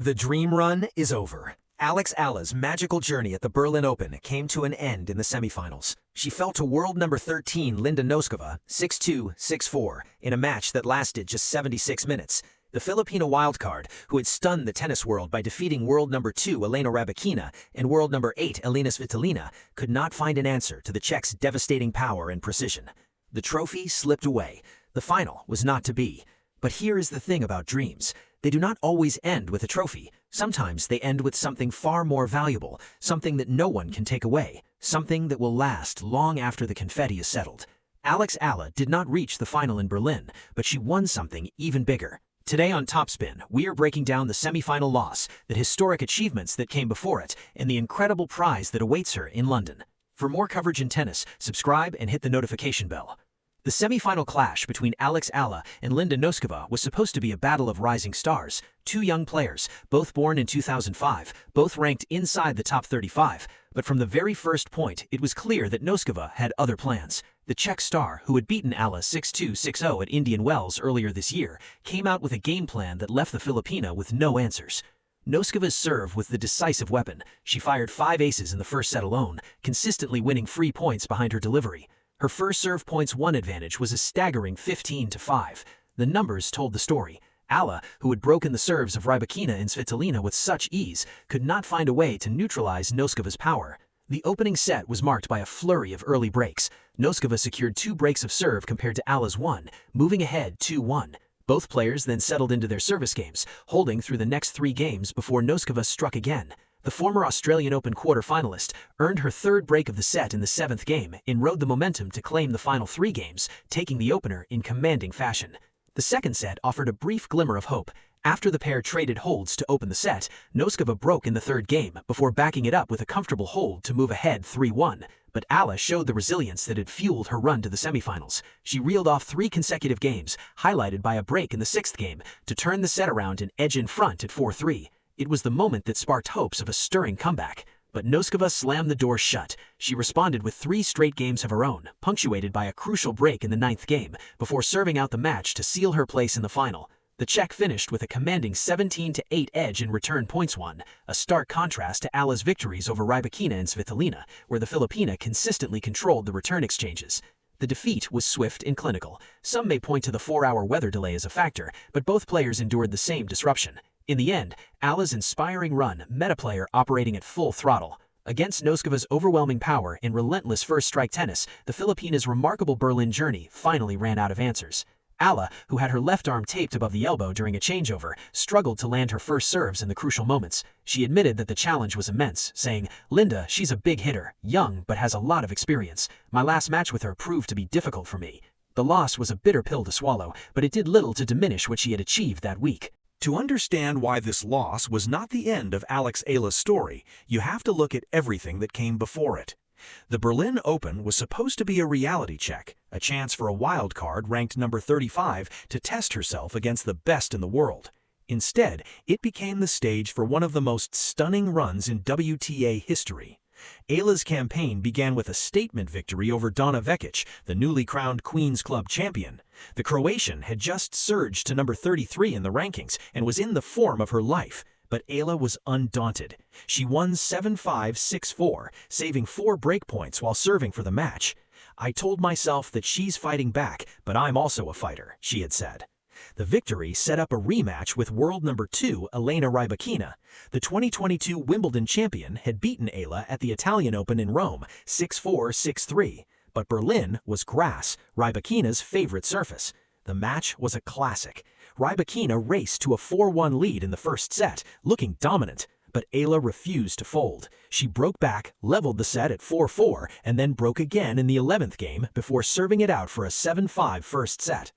The dream run is over. Alex Eala's magical journey at the Berlin Open came to an end in the semifinals. She fell to world number 13 Linda Noskova 6-2, 6-4 in a match that lasted just 76 minutes. The Filipina wildcard, who had stunned the tennis world by defeating world number 2 Rybakina and world number 8 Alex Svitolina, could not find an answer to the Czech's devastating power and precision. The trophy slipped away. The final was not to be. But here is the thing about dreams. They do not always end with a trophy. Sometimes they end with something far more valuable, something that no one can take away, something that will last long after the confetti is settled. Alex Eala did not reach the final in Berlin, but she won something even bigger. Today on TopSpin, we are breaking down the semifinal loss, the historic achievements that came before it, and the incredible prize that awaits her in London. For more coverage in tennis, subscribe and hit the notification bell. The semifinal clash between Alex Eala and Linda Noskova was supposed to be a battle of rising stars. Two young players, both born in 2005, both ranked inside the top 35, but from the very first point, it was clear that Noskova had other plans. The Czech star, who had beaten Eala 6-2, 6-0 at Indian Wells earlier this year, came out with a game plan that left the Filipina with no answers. Noskova's serve was the decisive weapon. She fired 5 aces in the first set alone, consistently winning free points behind her delivery. Her first serve points won advantage was a staggering 15-5. The numbers told the story. Eala, who had broken the serves of Rybakina and Svitolina with such ease, could not find a way to neutralize Noskova's power. The opening set was marked by a flurry of early breaks. Noskova secured 2 breaks of serve compared to Eala's 1, moving ahead 2-1. Both players then settled into their service games, holding through the next 3 games before Noskova struck again. The former Australian Open quarter-finalist earned her 3rd break of the set in the 7th game and rode the momentum to claim the final 3 games, taking the opener in commanding fashion. The second set offered a brief glimmer of hope. After the pair traded holds to open the set, Noskova broke in the 3rd game before backing it up with a comfortable hold to move ahead 3-1. But Eala showed the resilience that had fueled her run to the semifinals. She reeled off 3 consecutive games, highlighted by a break in the 6th game, to turn the set around and edge in front at 4-3. It was the moment that sparked hopes of a stirring comeback. But Noskova slammed the door shut. She responded with 3 straight games of her own, punctuated by a crucial break in the 9th game, before serving out the match to seal her place in the final. The Czech finished with a commanding 17-8 edge in return points won, a stark contrast to Eala's victories over Rybakina and Svitolina, where the Filipina consistently controlled the return exchanges. The defeat was swift and clinical. Some may point to the 4-hour weather delay as a factor, but both players endured the same disruption. In the end, Eala's inspiring run met a player operating at full throttle. Against Noskova's overwhelming power and relentless first-strike tennis, the Filipina's remarkable Berlin journey finally ran out of answers. Eala, who had her left arm taped above the elbow during a changeover, struggled to land her first serves in the crucial moments. She admitted that the challenge was immense, saying, "Linda, she's a big hitter, young but has a lot of experience. My last match with her proved to be difficult for me." The loss was a bitter pill to swallow, but it did little to diminish what she had achieved that week. To understand why this loss was not the end of Alex Eala's story, you have to look at everything that came before it. The Berlin Open was supposed to be a reality check, a chance for a wild card ranked number 35 to test herself against the best in the world. Instead, it became the stage for one of the most stunning runs in WTA history. Eala's campaign began with a statement victory over Donna Vekic, the newly crowned Queen's Club champion. The Croatian had just surged to number 33 in the rankings and was in the form of her life. But Eala was undaunted. She won 7-5, 6-4, saving 4 break points while serving for the match. "I told myself that she's fighting back, but I'm also a fighter," she had said. The victory set up a rematch with world number 2 Elena Rybakina. The 2022 Wimbledon champion had beaten Eala at the Italian Open in Rome 6-4, 6-3. But Berlin was grass, Rybakina's favorite surface. The match was a classic. Rybakina raced to a 4-1 lead in the first set, looking dominant. But Eala refused to fold. She broke back, leveled the set at 4-4, and then broke again in the 11th game before serving it out for a 7-5 first set.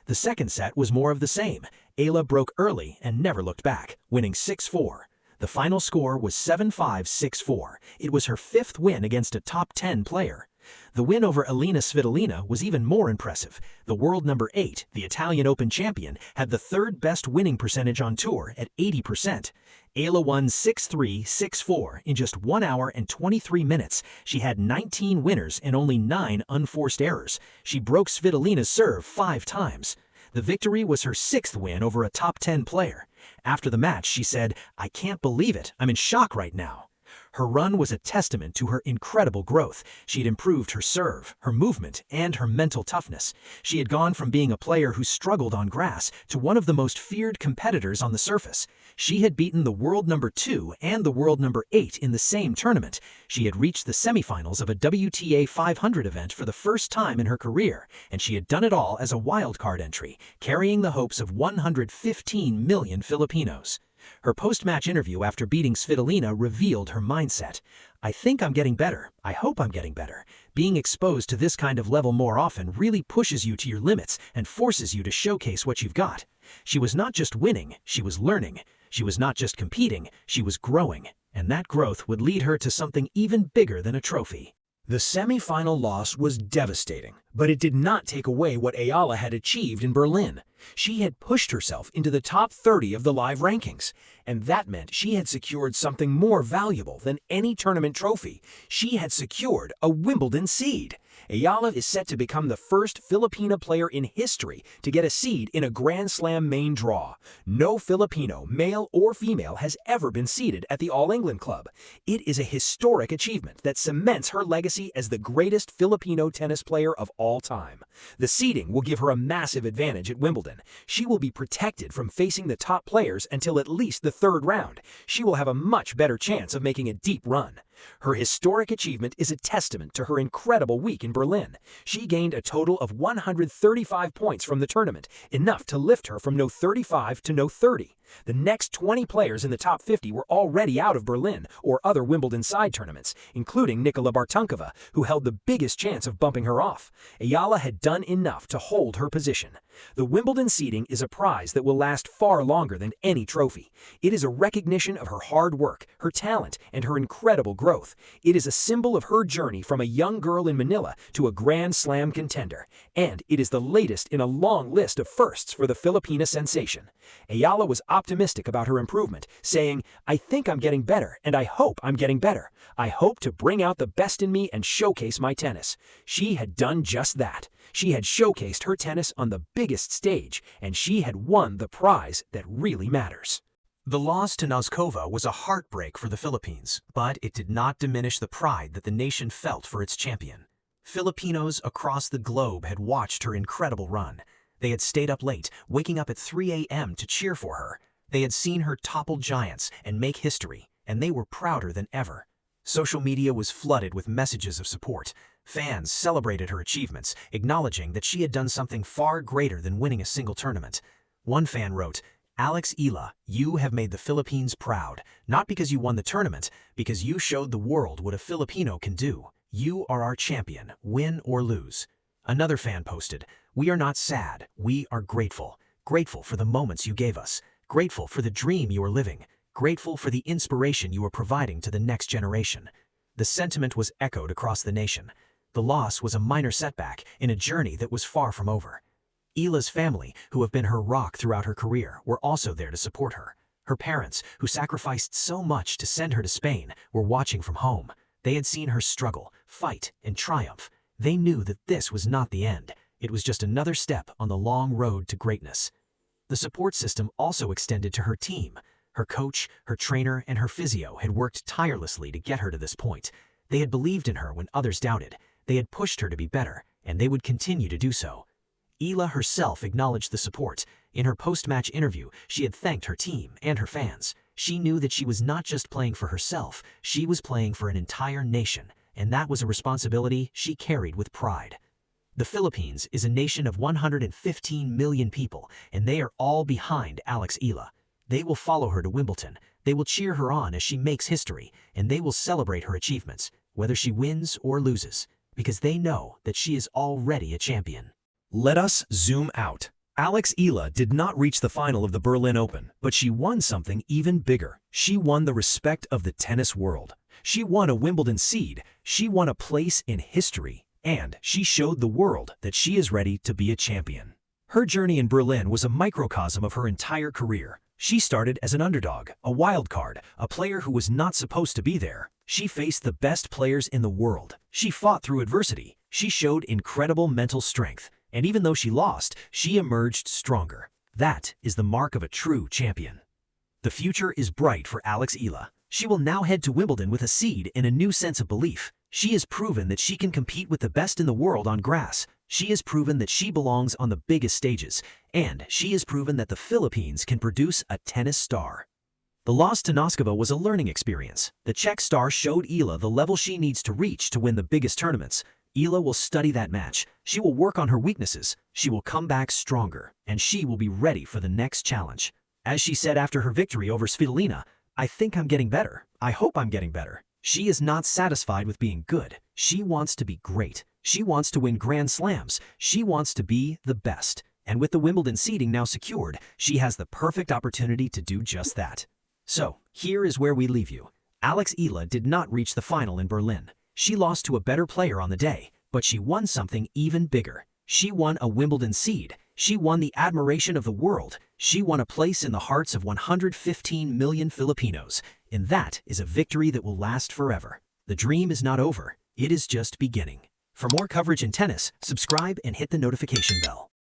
The second set was more of the same. Eala broke early and never looked back, winning 6-4. The final score was 7-5, 6-4. It was her 5th win against a top 10 player. The win over Alex Svitolina was even more impressive. The world number 8, the Italian Open champion, had the 3rd best winning percentage on tour at 80%. Eala won 6-3, 6-4 in just 1 hour and 23 minutes. She had 19 winners and only 9 unforced errors. She broke Svitolina's serve 5 times. The victory was her 6th win over a top 10 player. After the match, she said, "I can't believe it. I'm in shock right now." Her run was a testament to her incredible growth. She had improved her serve, her movement, and her mental toughness. She had gone from being a player who struggled on grass to one of the most feared competitors on the surface. She had beaten the world number 2 and the world number 8 in the same tournament. She had reached the semifinals of a WTA 500 event for the first time in her career, and she had done it all as a wildcard entry, carrying the hopes of 115 million Filipinos. Her post-match interview after beating Svitolina revealed her mindset. "I think I'm getting better. I hope I'm getting better. Being exposed to this kind of level more often really pushes you to your limits and forces you to showcase what you've got." She was not just winning, she was learning. She was not just competing, she was growing. And that growth would lead her to something even bigger than a trophy. The semi-final loss was devastating, but it did not take away what Eala had achieved in Berlin. She had pushed herself into the top 30 of the live rankings, and that meant she had secured something more valuable than any tournament trophy. She had secured a Wimbledon seed. Eala is set to become the first Filipina player in history to get a seed in a Grand Slam main draw. No Filipino, male or female, has ever been seeded at the All England Club. It is a historic achievement that cements her legacy as the greatest Filipino tennis player of all time. The seeding will give her a massive advantage at Wimbledon. She will be protected from facing the top players until at least the 3rd round. She will have a much better chance of making a deep run. Her historic achievement is a testament to her incredible week in Berlin. She gained a total of 135 points from the tournament, enough to lift her from no 35 to no 30. The next 20 players in the top 50 were already out of Berlin or other Wimbledon side tournaments, including Nicola Bartunkova, who held the biggest chance of bumping her off. Eala had done enough to hold her position. The Wimbledon seeding is a prize that will last far longer than any trophy. It is a recognition of her hard work, her talent, and her incredible growth. It is a symbol of her journey from a young girl in Manila to a Grand Slam contender, and it is the latest in a long list of firsts for the Filipina sensation. Eala was optimistic about her improvement, saying, "I think I'm getting better, and I hope I'm getting better. I hope to bring out the best in me and showcase my tennis." She had done just that. She had showcased her tennis on the biggest stage, and she had won the prize that really matters. The loss to Noskova was a heartbreak for the Philippines, but it did not diminish the pride that the nation felt for its champion. Filipinos across the globe had watched her incredible run. They had stayed up late, waking up at 3 a.m. to cheer for her. They had seen her topple giants and make history, and they were prouder than ever. Social media was flooded with messages of support. Fans celebrated her achievements, acknowledging that she had done something far greater than winning a single tournament. One fan wrote, "Alex Eala, you have made the Philippines proud, not because you won the tournament, because you showed the world what a Filipino can do. You are our champion, win or lose." Another fan posted, "We are not sad, we are grateful. Grateful for the moments you gave us. Grateful for the dream you are living. Grateful for the inspiration you are providing to the next generation." The sentiment was echoed across the nation. The loss was a minor setback in a journey that was far from over. Eala's family, who have been her rock throughout her career, were also there to support her. Her parents, who sacrificed so much to send her to Spain, were watching from home. They had seen her struggle, fight, and triumph. They knew that this was not the end. It was just another step on the long road to greatness. The support system also extended to her team. Her coach, her trainer, and her physio had worked tirelessly to get her to this point. They had believed in her when others doubted. They had pushed her to be better, and they would continue to do so. Eala herself acknowledged the support. In her post-match interview, she had thanked her team and her fans. She knew that she was not just playing for herself, she was playing for an entire nation, and that was a responsibility she carried with pride. The Philippines is a nation of 115 million people, and they are all behind Alex Eala. They will follow her to Wimbledon. They will cheer her on as she makes history, and they will celebrate her achievements, whether she wins or loses, because they know that she is already a champion. Let us zoom out. Alex Eala did not reach the final of the Berlin Open, but she won something even bigger. She won the respect of the tennis world. She won a Wimbledon seed, she won a place in history, and she showed the world that she is ready to be a champion. Her journey in Berlin was a microcosm of her entire career. She started as an underdog, a wild card, a player who was not supposed to be there. She faced the best players in the world. She fought through adversity. She showed incredible mental strength. And even though she lost, she emerged stronger. That is the mark of a true champion. The future is bright for Alex Eala. She will now head to Wimbledon with a seed and a new sense of belief. She has proven that she can compete with the best in the world on grass. She has proven that she belongs on the biggest stages. And she has proven that the Philippines can produce a tennis star. The loss to Noskova was a learning experience. The Czech star showed Eala the level she needs to reach to win the biggest tournaments. Eala will study that match. She will work on her weaknesses. She will come back stronger. And she will be ready for the next challenge. As she said after her victory over Svitolina, "I think I'm getting better. I hope I'm getting better." She is not satisfied with being good. She wants to be great. She wants to win Grand Slams. She wants to be the best. And with the Wimbledon seeding now secured, she has the perfect opportunity to do just that. So, here is where we leave you. Alex Eala did not reach the final in Berlin. She lost to a better player on the day, but she won something even bigger. She won a Wimbledon seed. She won the admiration of the world. She won a place in the hearts of 115 million Filipinos. And that is a victory that will last forever. The dream is not over. It is just beginning. For more coverage in tennis, subscribe and hit the notification bell.